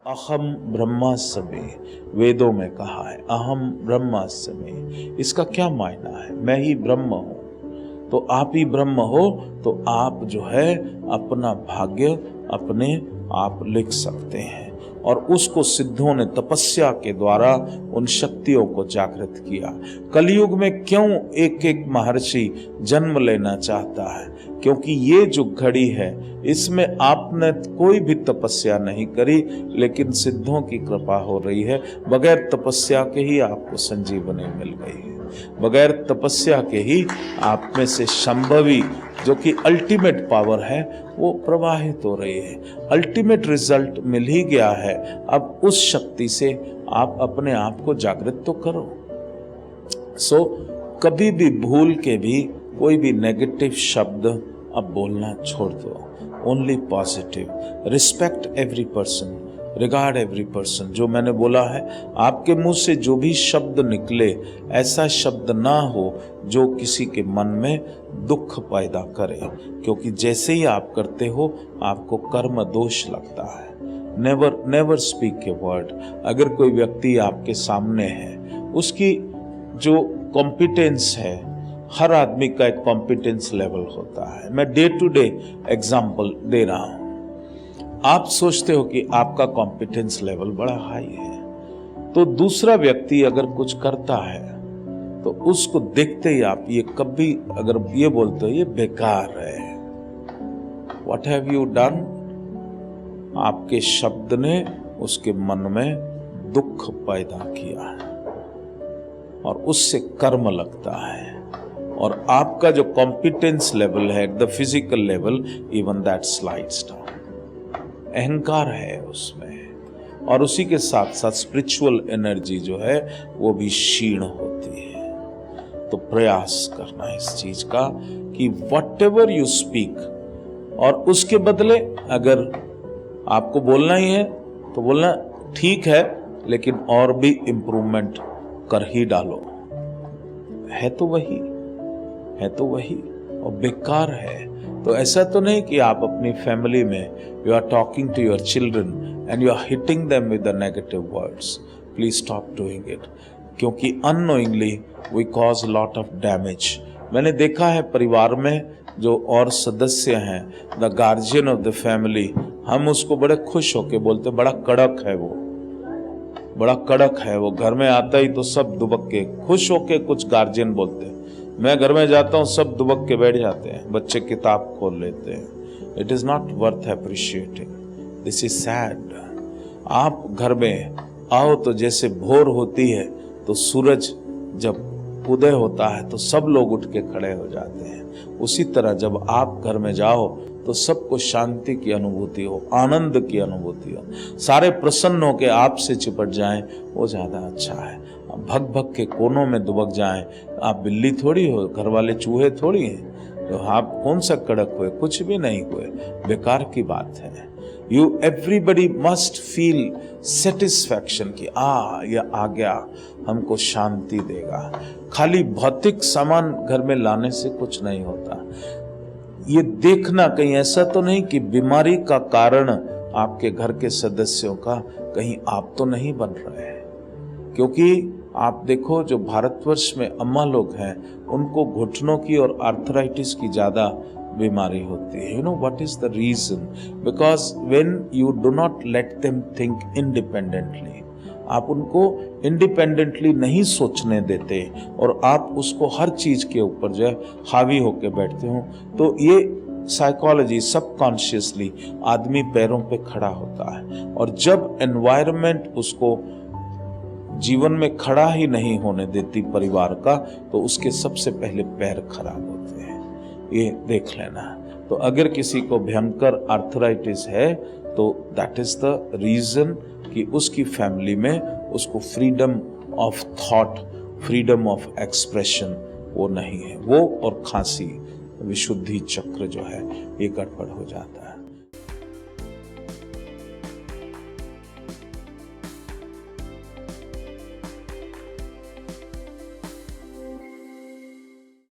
अहम ब्रह्मास्मि वेदों में कहा है, अहम ब्रह्मास्मि। इसका क्या मायना है? मैं ही ब्रह्म हूँ। तो आप ही ब्रह्म हो तो आप जो है अपना भाग्य अपने आप लिख सकते हैं। और उसको सिद्धों ने तपस्या के द्वारा उन शक्तियों को जागृत किया। कलयुग में क्यों एक एक महर्षि जन्म लेना चाहता है? क्योंकि ये जो घड़ी है इसमें आपने कोई भी तपस्या नहीं करी, लेकिन सिद्धों की कृपा हो रही है। बगैर तपस्या के ही आपको संजीवनी मिल गई है। बगैर तपस्या के ही आप में से संभवी जो कि अल्टीमेट पावर है वो प्रवाहित हो रही है। अल्टीमेट रिजल्ट मिल ही गया है। अब उस शक्ति से आप अपने आप को जागृत तो करो। कभी भी भूल के भी कोई भी नेगेटिव शब्द अब बोलना छोड़ दो। Only positive. Respect every person, regard every person. जो मैंने बोला है, आपके मुंह से जो भी शब्द निकले ऐसा शब्द ना हो जो किसी के मन में दुख पैदा करे, क्योंकि जैसे ही आप करते हो आपको कर्म दोष लगता है। Never speak a word. अगर कोई व्यक्ति आपके सामने है, उसकी जो कॉम्पिटेंस है, हर आदमी का एक कॉम्पिटेंस लेवल होता है। मैं डे टू डे एग्जाम्पल दे रहा हूं। आप सोचते हो कि आपका कॉम्पिटेंस लेवल बड़ा हाई है, तो दूसरा व्यक्ति अगर कुछ करता है तो उसको देखते ही आप ये कभी अगर ये बोलते हो ये बेकार है, व्हाट हैव यू डन, आपके शब्द ने उसके मन में दुख पैदा किया है और उससे कर्म लगता है। और आपका जो कॉम्पिटेंस लेवल है the physical level, even that slides down. अहंकार है उसमें, और उसी के साथ साथ स्पिरिचुअल एनर्जी जो है वो भी क्षीण होती है। तो प्रयास करना इस चीज का कि वट एवर यू स्पीक, और उसके बदले अगर आपको बोलना ही है तो बोलना ठीक है, लेकिन और भी इंप्रूवमेंट कर ही डालो। है तो वही और बेकार है तो ऐसा तो नहीं कि आप अपनी फैमिली में you are talking to your children and you are hitting them with the negative words. Please stop doing it, क्योंकि unknowingly we cause lot of damage. मैंने देखा है परिवार में जो और सदस्य हैं, the guardian of the family, हम उसको बड़े खुश होके बोलते बड़ा कड़क है वो, बड़ा कड़क है वो। घर में आता ही तो सब दुबक के खुश होके कुछ गार्जियन बोलते हैं। मैं घर में जाता हूँ सब दुबक के बैठ जाते हैं, बच्चे किताब खोल लेते हैं। It is not worth appreciating, this is sad. आप घर में आओ तो जैसे भोर होती है तो सूरज जब उदय होता है तो सब लोग उठ के खड़े हो जाते हैं, उसी तरह जब आप घर में जाओ तो सबको शांति की अनुभूति हो, आनंद की अनुभूति हो, सारे प्रसन्न हो के आपसे चिपट जाएं, वो ज्यादा अच्छा है। भग भग के कोनों में दुबक जाएं, आप बिल्ली थोड़ी हो, घर वाले चूहे थोड़ी हैं, तो आप कौन सा कड़क हुए, कुछ भी नहीं हुए, बेकार की बात है। You everybody must feel satisfaction कि यह आ गया, हमको शांति देगा। खाली भौतिक सामान घर में लाने से कुछ नहीं होता। ये देखना कहीं ऐसा तो नहीं कि बीमारी का कारण आपके घर के सदस्यों का कहीं आप तो नहीं बन रहे हैं। क्योंकि आप देखो जो भारतवर्ष में अम्मा लोग हैं उनको घुटनों की और आर्थराइटिस की ज्यादा बीमारी होती है। You know what is the reason? Because when you do not let them think independently, आप उनको इंडिपेंडेंटली नहीं सोचने देते और आप उसको हर चीज के ऊपर जो है हावी होके बैठते हो, तो ये साइकोलॉजी सबकॉन्शियसली आदमी पैरों पे खड़ा होता है। और जब एनवायरनमेंट उसको जीवन में खड़ा ही नहीं होने देती परिवार का, तो उसके सबसे पहले पैर खराब होते हैं। ये देख लेना। तो अगर किसी को भयंकर आर्थराइटिस है तो दैट इज द रीजन कि उसकी फैमिली में उसको freedom of thought, freedom of expression वो नहीं है। वो और खांसी, विशुद्धि चक्र जो है ये गड़बड़ हो जाता है।